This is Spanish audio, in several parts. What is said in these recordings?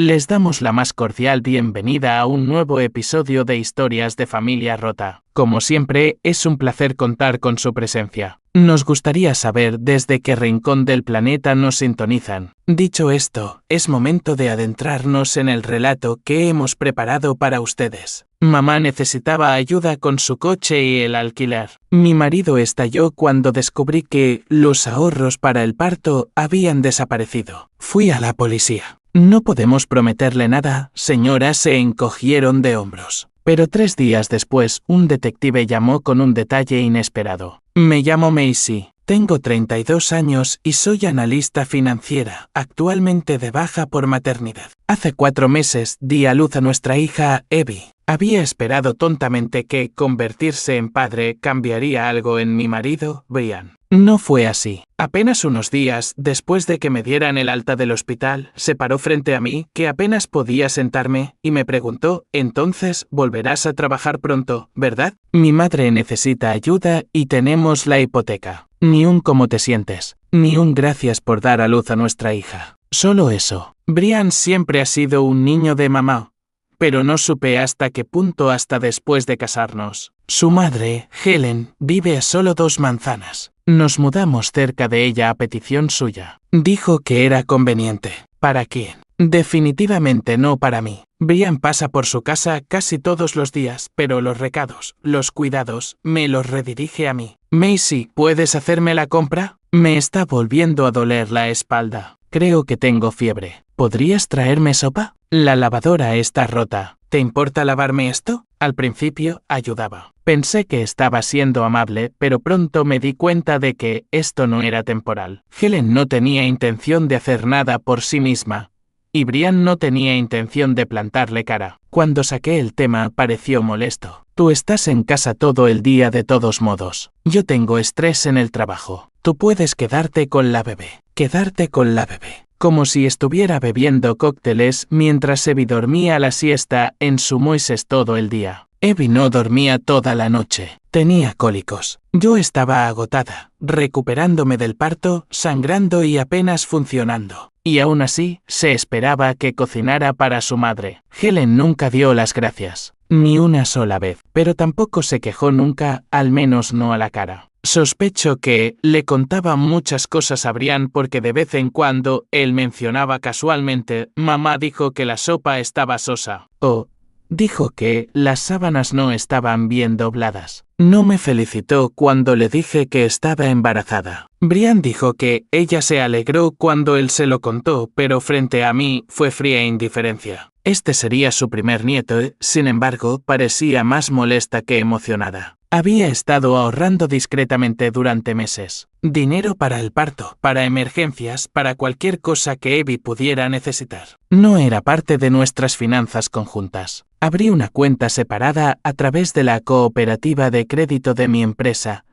Les damos la más cordial bienvenida a un nuevo episodio de Historias de Familia Rota. Como siempre, es un placer contar con su presencia. Nos gustaría saber desde qué rincón del planeta nos sintonizan. Dicho esto, es momento de adentrarnos en el relato que hemos preparado para ustedes. Mamá necesitaba ayuda con su coche y el alquiler. Mi marido estalló cuando descubrí que los ahorros para el parto habían desaparecido. Fui a la policía. No podemos prometerle nada, señora, se encogieron de hombros. Pero 3 días después, un detective llamó con un detalle inesperado. Me llamo Macy, tengo 32 años y soy analista financiera, actualmente de baja por maternidad. Hace 4 meses di a luz a nuestra hija, Evie. Había esperado tontamente que convertirse en padre cambiaría algo en mi marido, Brian. No fue así. Apenas unos días después de que me dieran el alta del hospital, se paró frente a mí, que apenas podía sentarme, y me preguntó, entonces, volverás a trabajar pronto, ¿verdad? Mi madre necesita ayuda y tenemos la hipoteca. Ni un cómo te sientes, ni un gracias por dar a luz a nuestra hija. Solo eso. Brian siempre ha sido un niño de mamá. Pero no supe hasta qué punto hasta después de casarnos. Su madre, Helen, vive a solo 2 manzanas. Nos mudamos cerca de ella a petición suya. Dijo que era conveniente. ¿Para quién? Definitivamente no para mí. Brian pasa por su casa casi todos los días, pero los recados, los cuidados, me los redirige a mí. Macy, ¿puedes hacerme la compra? Me está volviendo a doler la espalda. Creo que tengo fiebre. ¿Podrías traerme sopa? La lavadora está rota. ¿Te importa lavarme esto? Al principio, ayudaba. Pensé que estaba siendo amable, pero pronto me di cuenta de que esto no era temporal. Helen no tenía intención de hacer nada por sí misma. Y Brian no tenía intención de plantarle cara. Cuando saqué el tema, pareció molesto. Tú estás en casa todo el día de todos modos. Yo tengo estrés en el trabajo. Tú puedes quedarte con la bebé. Quedarte con la bebé. Como si estuviera bebiendo cócteles mientras Evie dormía la siesta en su Moisés todo el día. Evie no dormía toda la noche. Tenía cólicos. Yo estaba agotada, recuperándome del parto, sangrando y apenas funcionando. Y aún así, se esperaba que cocinara para su madre. Helen nunca dio las gracias. Ni una sola vez. Pero tampoco se quejó nunca, al menos no a la cara. Sospecho que le contaba muchas cosas a Brian porque de vez en cuando él mencionaba casualmente, mamá dijo que la sopa estaba sosa. O dijo que las sábanas no estaban bien dobladas. No me felicitó cuando le dije que estaba embarazada. Brian dijo que ella se alegró cuando él se lo contó, pero frente a mí fue fría indiferencia. Este sería su primer nieto, sin embargo, parecía más molesta que emocionada. Había estado ahorrando discretamente durante meses. Dinero para el parto, para emergencias, para cualquier cosa que Evie pudiera necesitar. No era parte de nuestras finanzas conjuntas. Abrí una cuenta separada a través de la cooperativa de crédito de mi empresa.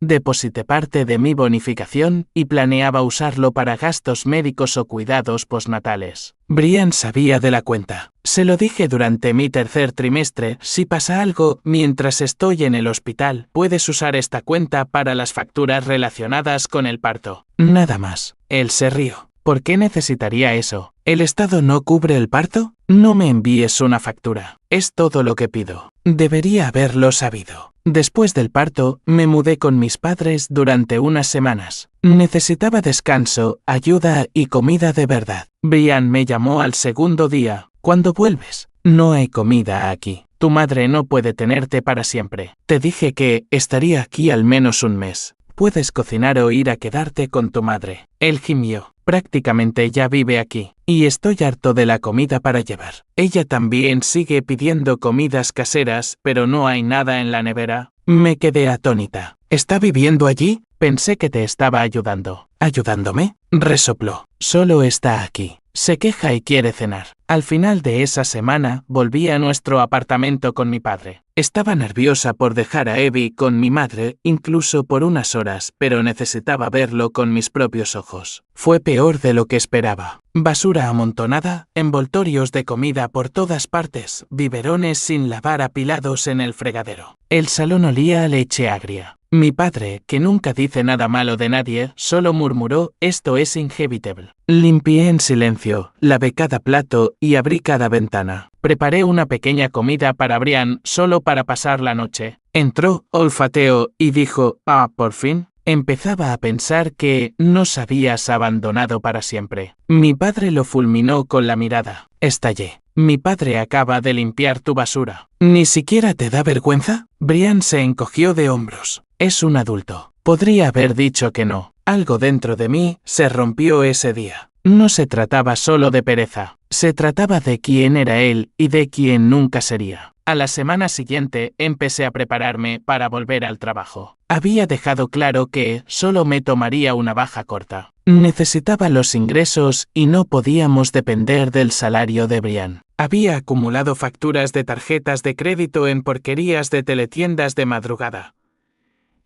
Deposité parte de mi bonificación y planeaba usarlo para gastos médicos o cuidados postnatales. Brian sabía de la cuenta. Se lo dije durante mi 3er trimestre, si pasa algo mientras estoy en el hospital, puedes usar esta cuenta para las facturas relacionadas con el parto. Nada más. Él se rió. ¿Por qué necesitaría eso? ¿El Estado no cubre el parto? No me envíes una factura. Es todo lo que pido. Debería haberlo sabido. Después del parto, me mudé con mis padres durante unas semanas. Necesitaba descanso, ayuda y comida de verdad. Brian me llamó al segundo día. ¿Cuándo vuelves? No hay comida aquí. Tu madre no puede tenerte para siempre. Te dije que estaría aquí al menos un mes. Puedes cocinar o ir a quedarte con tu madre. Él gimió. Prácticamente ya vive aquí. Y estoy harto de la comida para llevar. Ella también sigue pidiendo comidas caseras, pero no hay nada en la nevera. Me quedé atónita. ¿Está viviendo allí? Pensé que te estaba ayudando. ¿Ayudándome? Resopló. Solo está aquí. Se queja y quiere cenar. Al final de esa semana, volví a nuestro apartamento con mi padre. Estaba nerviosa por dejar a Evie con mi madre, incluso por unas horas, pero necesitaba verlo con mis propios ojos. Fue peor de lo que esperaba. Basura amontonada, envoltorios de comida por todas partes, biberones sin lavar apilados en el fregadero. El salón olía a leche agria. Mi padre, que nunca dice nada malo de nadie, solo murmuró: «Esto es inevitable». Limpié en silencio, lavé cada plato y abrí cada ventana. Preparé una pequeña comida para Brian, solo para pasar la noche. Entró, olfateó y dijo: «Ah, por fin». Empezaba a pensar que nos habías abandonado para siempre. Mi padre lo fulminó con la mirada. Estallé. Mi padre acaba de limpiar tu basura. ¿Ni siquiera te da vergüenza? Brian se encogió de hombros. Es un adulto. Podría haber dicho que no. Algo dentro de mí se rompió ese día. No se trataba solo de pereza. Se trataba de quién era él y de quién nunca sería. A la semana siguiente empecé a prepararme para volver al trabajo. Había dejado claro que solo me tomaría una baja corta. Necesitaba los ingresos y no podíamos depender del salario de Brian. Había acumulado facturas de tarjetas de crédito en porquerías de teletiendas de madrugada.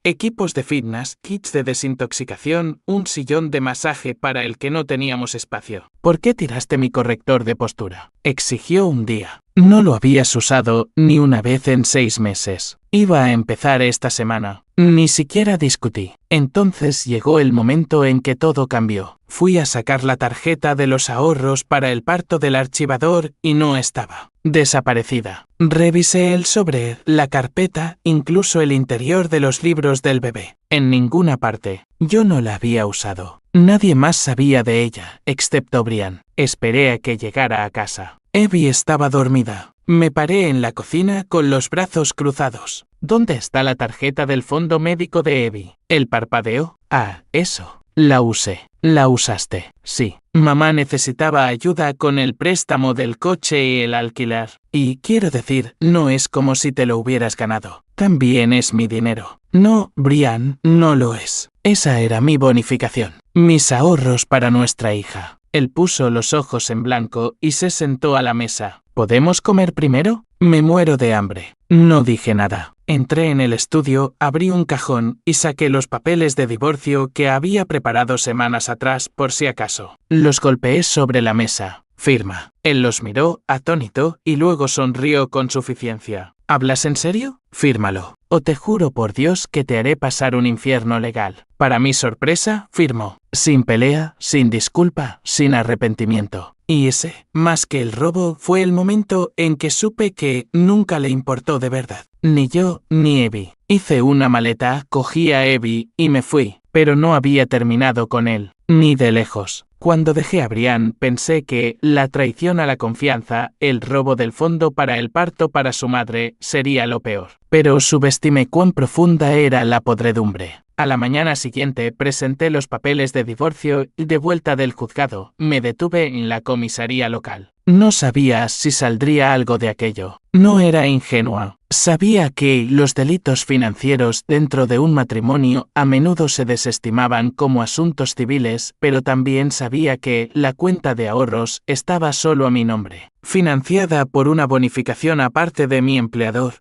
Equipos de fitness, kits de desintoxicación, un sillón de masaje para el que no teníamos espacio. ¿Por qué tiraste mi corrector de postura?, exigió un día. No lo habías usado ni una vez en 6 meses. Iba a empezar esta semana. Ni siquiera discutí. Entonces llegó el momento en que todo cambió. Fui a sacar la tarjeta de los ahorros para el parto del archivador y no estaba. Desaparecida. Revisé el sobre, la carpeta, incluso el interior de los libros del bebé. En ninguna parte. Yo no la había usado. Nadie más sabía de ella, excepto Brian. Esperé a que llegara a casa. Evie estaba dormida. Me paré en la cocina con los brazos cruzados. ¿Dónde está la tarjeta del fondo médico de Evie? ¿El parpadeo? Ah, eso. La usé. La usaste. Sí. Mamá necesitaba ayuda con el préstamo del coche y el alquiler. Y quiero decir, no es como si te lo hubieras ganado. También es mi dinero. No, Brian, no lo es. Esa era mi bonificación. Mis ahorros para nuestra hija. Él puso los ojos en blanco y se sentó a la mesa. ¿Podemos comer primero? Me muero de hambre. No dije nada. Entré en el estudio, abrí un cajón y saqué los papeles de divorcio que había preparado semanas atrás por si acaso. Los golpeé sobre la mesa. Firma. Él los miró, atónito, y luego sonrió con suficiencia. ¿Hablas en serio? Fírmalo. O te juro por Dios que te haré pasar un infierno legal. Para mi sorpresa, firmó. Sin pelea, sin disculpa, sin arrepentimiento. Y ese, más que el robo, fue el momento en que supe que nunca le importó de verdad. Ni yo, ni Evie. Hice una maleta, cogí a Evie y me fui, pero no había terminado con él, ni de lejos. Cuando dejé a Brian, pensé que la traición a la confianza, el robo del fondo para el parto para su madre, sería lo peor. Pero subestimé cuán profunda era la podredumbre. A la mañana siguiente presenté los papeles de divorcio y de vuelta del juzgado, me detuve en la comisaría local. No sabía si saldría algo de aquello. No era ingenua. Sabía que los delitos financieros dentro de un matrimonio a menudo se desestimaban como asuntos civiles, pero también sabía que la cuenta de ahorros estaba solo a mi nombre, financiada por una bonificación aparte de mi empleador,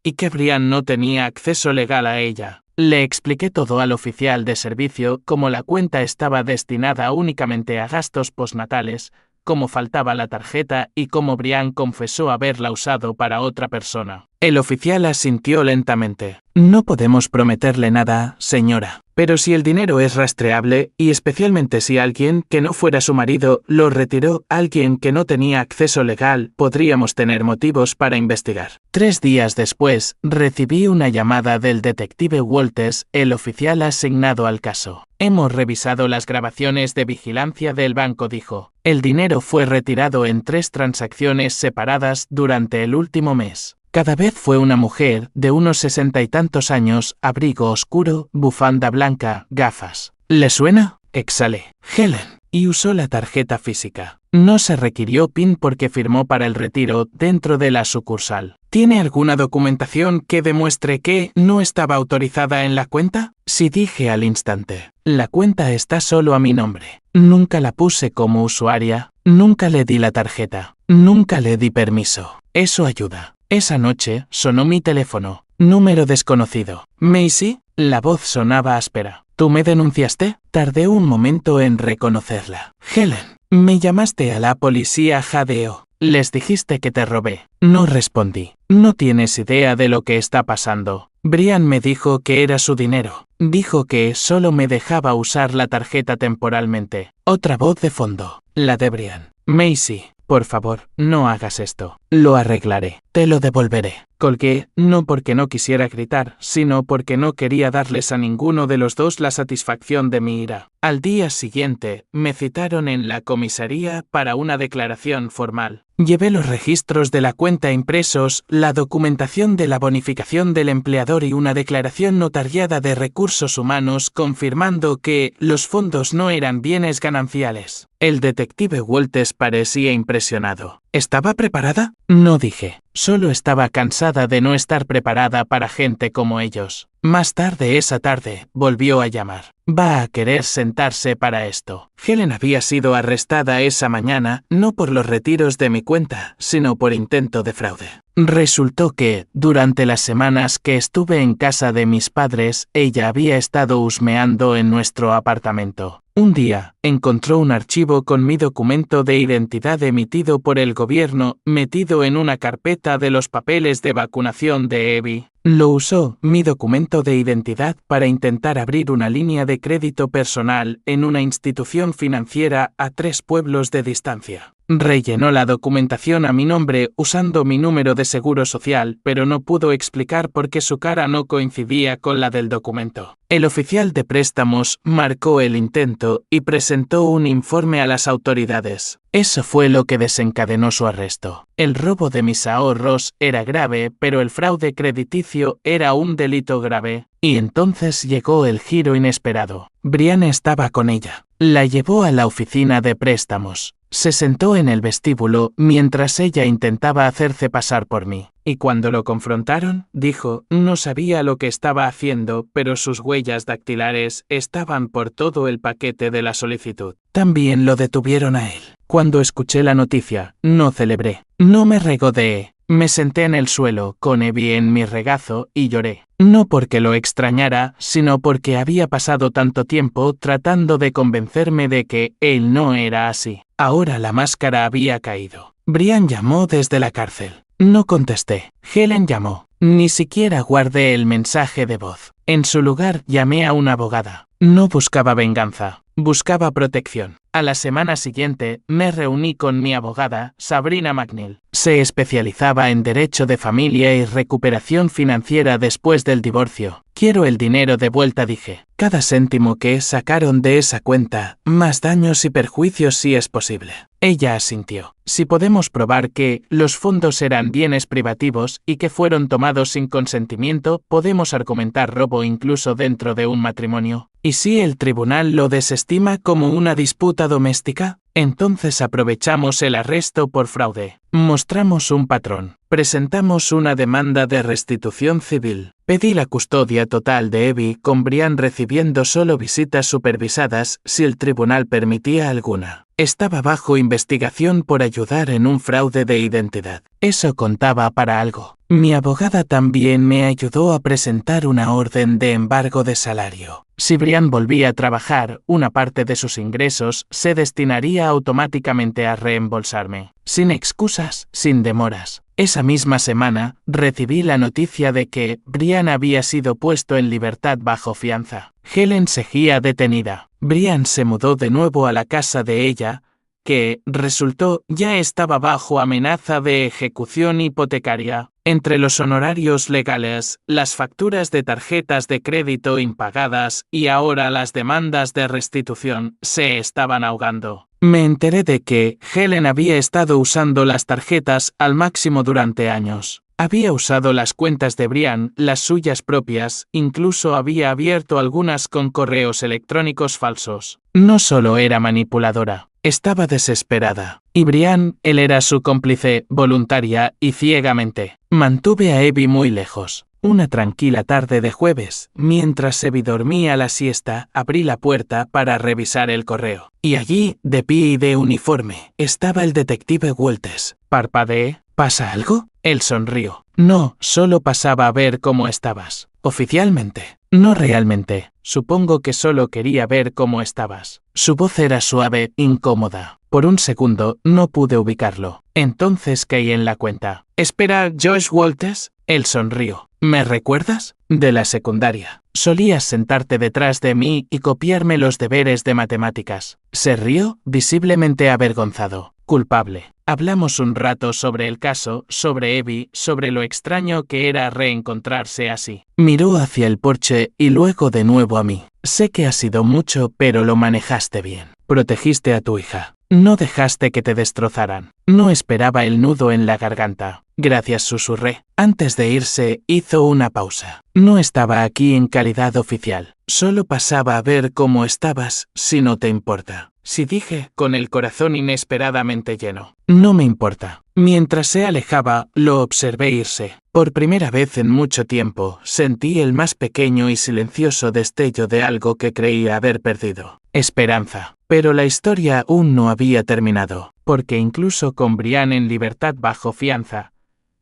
y que Brian no tenía acceso legal a ella. Le expliqué todo al oficial de servicio, como la cuenta estaba destinada únicamente a gastos postnatales, cómo faltaba la tarjeta y cómo Brian confesó haberla usado para otra persona. El oficial asintió lentamente. No podemos prometerle nada, señora. Pero si el dinero es rastreable, y especialmente si alguien que no fuera su marido lo retiró, alguien que no tenía acceso legal, podríamos tener motivos para investigar. 3 días después, recibí una llamada del detective Walters, el oficial asignado al caso. Hemos revisado las grabaciones de vigilancia del banco, dijo. El dinero fue retirado en 3 transacciones separadas durante el último mes. Cada vez fue una mujer de unos 60 y tantos años, abrigo oscuro, bufanda blanca, gafas. ¿Le suena? Exhalé. Helen. Y usó la tarjeta física. No se requirió PIN porque firmó para el retiro dentro de la sucursal. ¿Tiene alguna documentación que demuestre que no estaba autorizada en la cuenta? Sí, dije al instante. La cuenta está solo a mi nombre. Nunca la puse como usuaria. Nunca le di la tarjeta. Nunca le di permiso. Eso ayuda. Esa noche sonó mi teléfono. Número desconocido. Macy, la voz sonaba áspera. ¿Tú me denunciaste? Tardé un momento en reconocerla. Helen, me llamaste a la policía jadeo. Les dijiste que te robé. No respondí. No tienes idea de lo que está pasando. Brian me dijo que era su dinero. Dijo que solo me dejaba usar la tarjeta temporalmente. Otra voz de fondo. La de Brian. Macy, por favor, no hagas esto. Lo arreglaré. Te lo devolveré. Colgué, no porque no quisiera gritar, sino porque no quería darles a ninguno de los dos la satisfacción de mi ira. Al día siguiente, me citaron en la comisaría para una declaración formal. Llevé los registros de la cuenta impresos, la documentación de la bonificación del empleador y una declaración notariada de recursos humanos confirmando que los fondos no eran bienes gananciales. El detective Walters parecía impresionado. ¿Estaba preparada? No dije. Solo estaba cansada de no estar preparada para gente como ellos. Más tarde esa tarde, volvió a llamar. Va a querer sentarse para esto. Helen había sido arrestada esa mañana, no por los retiros de mi cuenta, sino por intento de fraude. Resultó que, durante las semanas que estuve en casa de mis padres, ella había estado husmeando en nuestro apartamento. Un día, encontró un archivo con mi documento de identidad emitido por el gobierno, metido en una carpeta de los papeles de vacunación de Abby. Lo usó, mi documento de identidad, para intentar abrir una línea de crédito personal en una institución financiera a 3 pueblos de distancia. Rellenó la documentación a mi nombre usando mi número de seguro social, pero no pudo explicar por qué su cara no coincidía con la del documento. El oficial de préstamos marcó el intento y presentó un informe a las autoridades. Eso fue lo que desencadenó su arresto. El robo de mis ahorros era grave, pero el fraude crediticio era un delito grave. Y entonces llegó el giro inesperado. Brian estaba con ella. La llevó a la oficina de préstamos. Se sentó en el vestíbulo mientras ella intentaba hacerse pasar por mí. Y cuando lo confrontaron, dijo, no sabía lo que estaba haciendo, pero sus huellas dactilares estaban por todo el paquete de la solicitud. También lo detuvieron a él. Cuando escuché la noticia, no celebré. No me regodeé. Me senté en el suelo, con Abby en mi regazo, y lloré. No porque lo extrañara, sino porque había pasado tanto tiempo tratando de convencerme de que él no era así. Ahora la máscara había caído. Brian llamó desde la cárcel. No contesté. Helen llamó. Ni siquiera guardé el mensaje de voz. En su lugar llamé a una abogada. No buscaba venganza. Buscaba protección. A la semana siguiente, me reuní con mi abogada, Sabrina McNeil. Se especializaba en derecho de familia y recuperación financiera después del divorcio. Quiero el dinero de vuelta, dije. Cada céntimo que sacaron de esa cuenta, más daños y perjuicios si es posible. Ella asintió. Si podemos probar que los fondos eran bienes privativos y que fueron tomados sin consentimiento, podemos argumentar robo incluso dentro de un matrimonio. ¿Y si el tribunal lo desestima como una disputa doméstica? Entonces aprovechamos el arresto por fraude. Mostramos un patrón. Presentamos una demanda de restitución civil. Pedí la custodia total de Abby, con Brian recibiendo solo visitas supervisadas si el tribunal permitía alguna. Estaba bajo investigación por ayudar en un fraude de identidad. Eso contaba para algo. Mi abogada también me ayudó a presentar una orden de embargo de salario. Si Brian volvía a trabajar, una parte de sus ingresos se destinaría automáticamente a reembolsarme. Sin excusas, sin demoras. Esa misma semana, recibí la noticia de que Brian había sido puesto en libertad bajo fianza. Helen seguía detenida. Brian se mudó de nuevo a la casa de ella, que, resultó, ya estaba bajo amenaza de ejecución hipotecaria. Entre los honorarios legales, las facturas de tarjetas de crédito impagadas y ahora las demandas de restitución se estaban ahogando. Me enteré de que Helen había estado usando las tarjetas al máximo durante años. Había usado las cuentas de Brian, las suyas propias, incluso había abierto algunas con correos electrónicos falsos. No solo era manipuladora, estaba desesperada. Y Brian, él era su cómplice, voluntaria y ciegamente. Mantuve a Abby muy lejos. Una tranquila tarde de jueves, mientras Abby dormía la siesta, abrí la puerta para revisar el correo. Y allí, de pie y de uniforme, estaba el detective Walters. Parpadeé. ¿Pasa algo? Él sonrió. No, solo pasaba a ver cómo estabas. Oficialmente. No realmente. Supongo que solo quería ver cómo estabas. Su voz era suave, incómoda. Por un segundo, no pude ubicarlo. Entonces caí en la cuenta. Espera, Josh Walters. Él sonrió. ¿Me recuerdas? De la secundaria. Solías sentarte detrás de mí y copiarme los deberes de matemáticas. Se rió, visiblemente avergonzado. Culpable. Hablamos un rato sobre el caso, sobre Abby, sobre lo extraño que era reencontrarse así. Miró hacia el porche y luego de nuevo a mí. Sé que ha sido mucho, pero lo manejaste bien. Protegiste a tu hija. No dejaste que te destrozaran. No esperaba el nudo en la garganta. Gracias, susurré. Antes de irse, hizo una pausa. No estaba aquí en calidad oficial. Solo pasaba a ver cómo estabas, si no te importa. Sí, dije, con el corazón inesperadamente lleno. No me importa. Mientras se alejaba, lo observé irse. Por primera vez en mucho tiempo, sentí el más pequeño y silencioso destello de algo que creía haber perdido. Esperanza. Pero la historia aún no había terminado, porque incluso con Brian en libertad bajo fianza,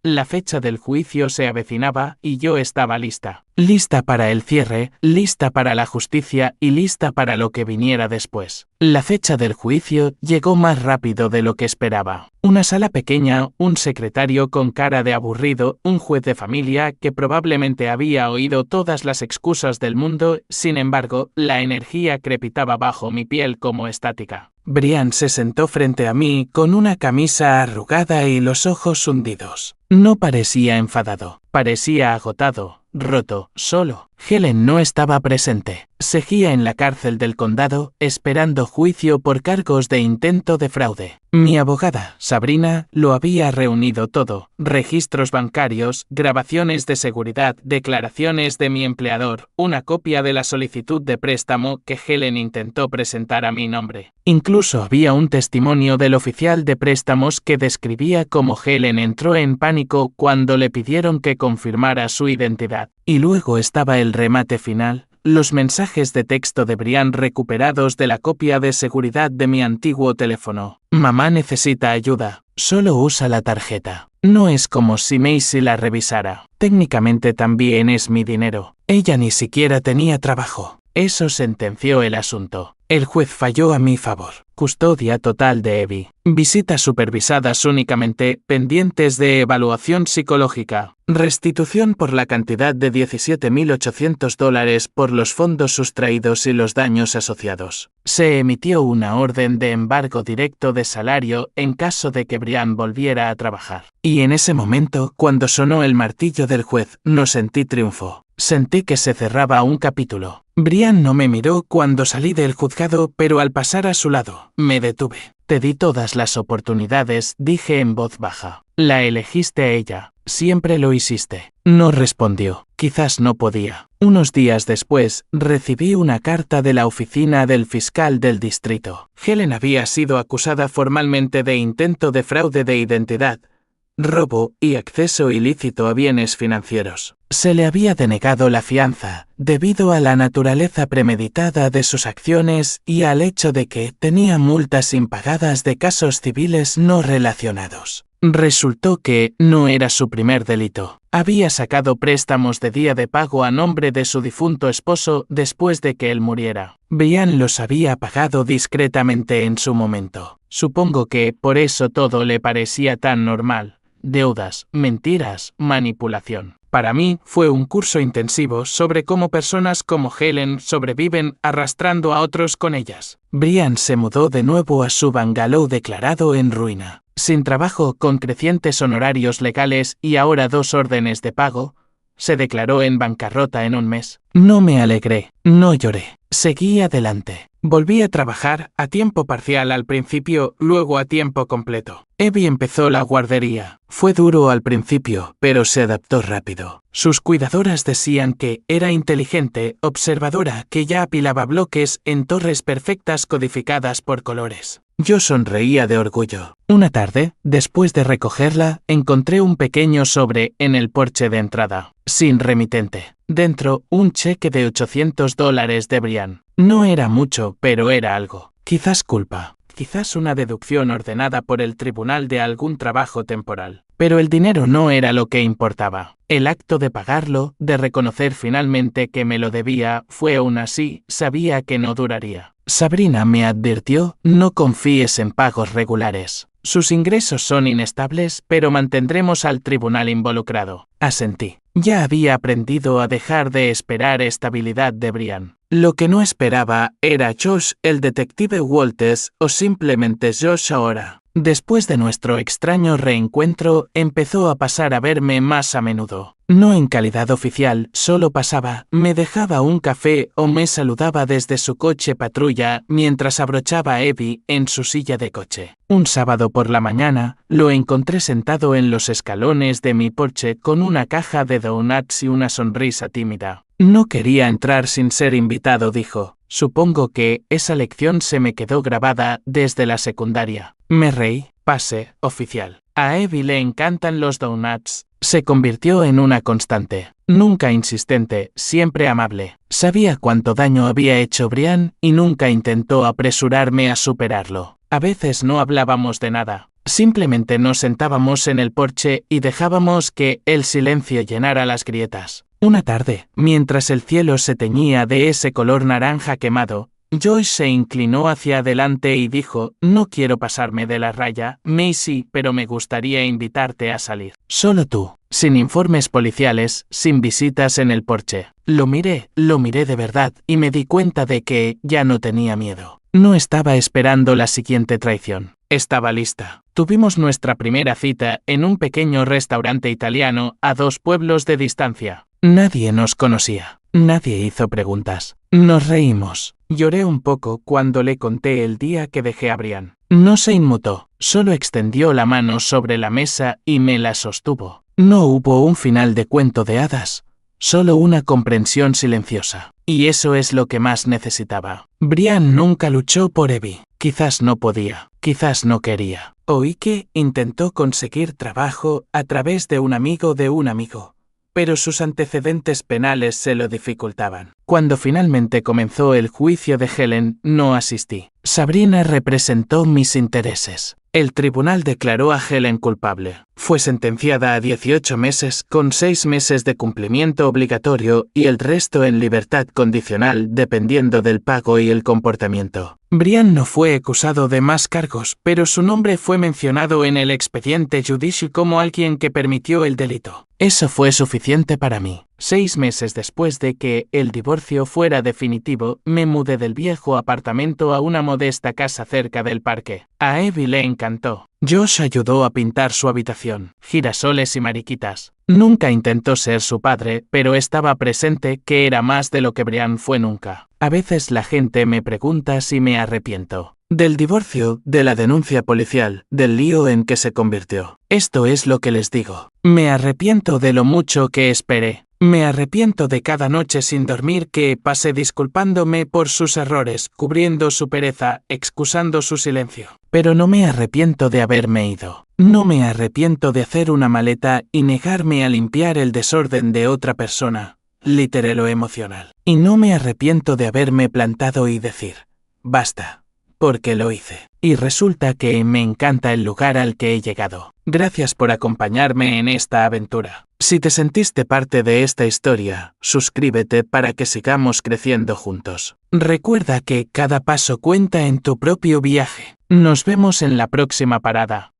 la fecha del juicio se avecinaba y yo estaba lista. Lista para el cierre, lista para la justicia y lista para lo que viniera después. La fecha del juicio llegó más rápido de lo que esperaba. Una sala pequeña, un secretario con cara de aburrido, un juez de familia que probablemente había oído todas las excusas del mundo, sin embargo, la energía crepitaba bajo mi piel como estática. Brian se sentó frente a mí con una camisa arrugada y los ojos hundidos. No parecía enfadado, parecía agotado, roto, solo. Helen no estaba presente. Seguía en la cárcel del condado, esperando juicio por cargos de intento de fraude. Mi abogada, Sabrina, lo había reunido todo: registros bancarios, grabaciones de seguridad, declaraciones de mi empleador, una copia de la solicitud de préstamo que Helen intentó presentar a mi nombre. Incluso había un testimonio del oficial de préstamos que describía cómo Helen entró en pánico cuando le pidieron que confirmara su identidad. Y luego estaba el remate final: los mensajes de texto de Brian recuperados de la copia de seguridad de mi antiguo teléfono. Mamá necesita ayuda. Solo usa la tarjeta. No es como si Macy la revisara. Técnicamente también es mi dinero. Ella ni siquiera tenía trabajo. Eso sentenció el asunto. El juez falló a mi favor. Custodia total de Abby. Visitas supervisadas únicamente, pendientes de evaluación psicológica. Restitución por la cantidad de $17.800 por los fondos sustraídos y los daños asociados. Se emitió una orden de embargo directo de salario en caso de que Brian volviera a trabajar. Y en ese momento, cuando sonó el martillo del juez, no sentí triunfo. Sentí que se cerraba un capítulo. Brian no me miró cuando salí del juzgado, pero al pasar a su lado, me detuve. Te di todas las oportunidades, dije en voz baja. La elegiste a ella. Siempre lo hiciste. No respondió. Quizás no podía. Unos días después, recibí una carta de la oficina del fiscal del distrito. Helen había sido acusada formalmente de intento de fraude de identidad, robo y acceso ilícito a bienes financieros. Se le había denegado la fianza, debido a la naturaleza premeditada de sus acciones y al hecho de que tenía multas impagadas de casos civiles no relacionados. Resultó que no era su primer delito. Había sacado préstamos de día de pago a nombre de su difunto esposo después de que él muriera. Brian los había pagado discretamente en su momento. Supongo que por eso todo le parecía tan normal. Deudas, mentiras, manipulación. Para mí, fue un curso intensivo sobre cómo personas como Helen sobreviven arrastrando a otros con ellas. Brian se mudó de nuevo a su bungalow declarado en ruina. Sin trabajo, con crecientes honorarios legales y ahora 2 órdenes de pago, se declaró en bancarrota en un mes. No me alegré, no lloré. Seguí adelante. Volví a trabajar, a tiempo parcial al principio, luego a tiempo completo. Abby empezó la guardería. Fue duro al principio, pero se adaptó rápido. Sus cuidadoras decían que era inteligente, observadora, que ya apilaba bloques en torres perfectas codificadas por colores. Yo sonreía de orgullo. Una tarde, después de recogerla, encontré un pequeño sobre en el porche de entrada, sin remitente. Dentro, un cheque de $800 de Brian. No era mucho, pero era algo. Quizás culpa. Quizás una deducción ordenada por el tribunal de algún trabajo temporal. Pero el dinero no era lo que importaba. El acto de pagarlo, de reconocer finalmente que me lo debía, fue aún así, sabía que no duraría. Sabrina me advirtió, no confíes en pagos regulares. Sus ingresos son inestables, pero mantendremos al tribunal involucrado. Asentí. Ya había aprendido a dejar de esperar estabilidad de Brian. Lo que no esperaba era Josh, el detective Walters, o simplemente Josh ahora. Después de nuestro extraño reencuentro, empezó a pasar a verme más a menudo. No en calidad oficial, solo pasaba, me dejaba un café o me saludaba desde su coche patrulla mientras abrochaba a Evie en su silla de coche. Un sábado por la mañana, lo encontré sentado en los escalones de mi porche con una caja de donuts y una sonrisa tímida. No quería entrar sin ser invitado, dijo. Supongo que esa lección se me quedó grabada desde la secundaria. Me reí. Pase, oficial. A Evie le encantan los donuts. Se convirtió en una constante. Nunca insistente, siempre amable. Sabía cuánto daño había hecho Brian y nunca intentó apresurarme a superarlo. A veces no hablábamos de nada. Simplemente nos sentábamos en el porche y dejábamos que el silencio llenara las grietas. Una tarde, mientras el cielo se teñía de ese color naranja quemado, Joyce se inclinó hacia adelante y dijo, no quiero pasarme de la raya, Macy, pero me gustaría invitarte a salir. Solo tú, sin informes policiales, sin visitas en el porche. Lo miré de verdad y me di cuenta de que ya no tenía miedo. No estaba esperando la siguiente traición. Estaba lista. Tuvimos nuestra primera cita en un pequeño restaurante italiano a 2 pueblos de distancia. Nadie nos conocía. Nadie hizo preguntas. Nos reímos. Lloré un poco cuando le conté el día que dejé a Brian. No se inmutó, solo extendió la mano sobre la mesa y me la sostuvo. No hubo un final de cuento de hadas, solo una comprensión silenciosa. Y eso es lo que más necesitaba. Brian nunca luchó por Evie. Quizás no podía, quizás no quería. Oí que intentó conseguir trabajo a través de un amigo, pero sus antecedentes penales se lo dificultaban. Cuando finalmente comenzó el juicio de Helen, no asistí. Sabrina representó mis intereses. El tribunal declaró a Helen culpable. Fue sentenciada a 18 meses con 6 meses de cumplimiento obligatorio y el resto en libertad condicional dependiendo del pago y el comportamiento. Brian no fue acusado de más cargos, pero su nombre fue mencionado en el expediente judicial como alguien que permitió el delito. Eso fue suficiente para mí. 6 meses después de que el divorcio fuera definitivo, me mudé del viejo apartamento a una modesta casa cerca del parque. A Evie le encantó. Josh ayudó a pintar su habitación, girasoles y mariquitas. Nunca intentó ser su padre, pero estaba presente, que era más de lo que Brian fue nunca. A veces la gente me pregunta si me arrepiento. Del divorcio, de la denuncia policial, del lío en que se convirtió. Esto es lo que les digo. Me arrepiento de lo mucho que esperé. Me arrepiento de cada noche sin dormir que pasé disculpándome por sus errores, cubriendo su pereza, excusando su silencio. Pero no me arrepiento de haberme ido. No me arrepiento de hacer una maleta y negarme a limpiar el desorden de otra persona, literal o emocional. Y no me arrepiento de haberme plantado y decir, basta, porque lo hice. Y resulta que me encanta el lugar al que he llegado. Gracias por acompañarme en esta aventura. Si te sentiste parte de esta historia, suscríbete para que sigamos creciendo juntos. Recuerda que cada paso cuenta en tu propio viaje. Nos vemos en la próxima parada.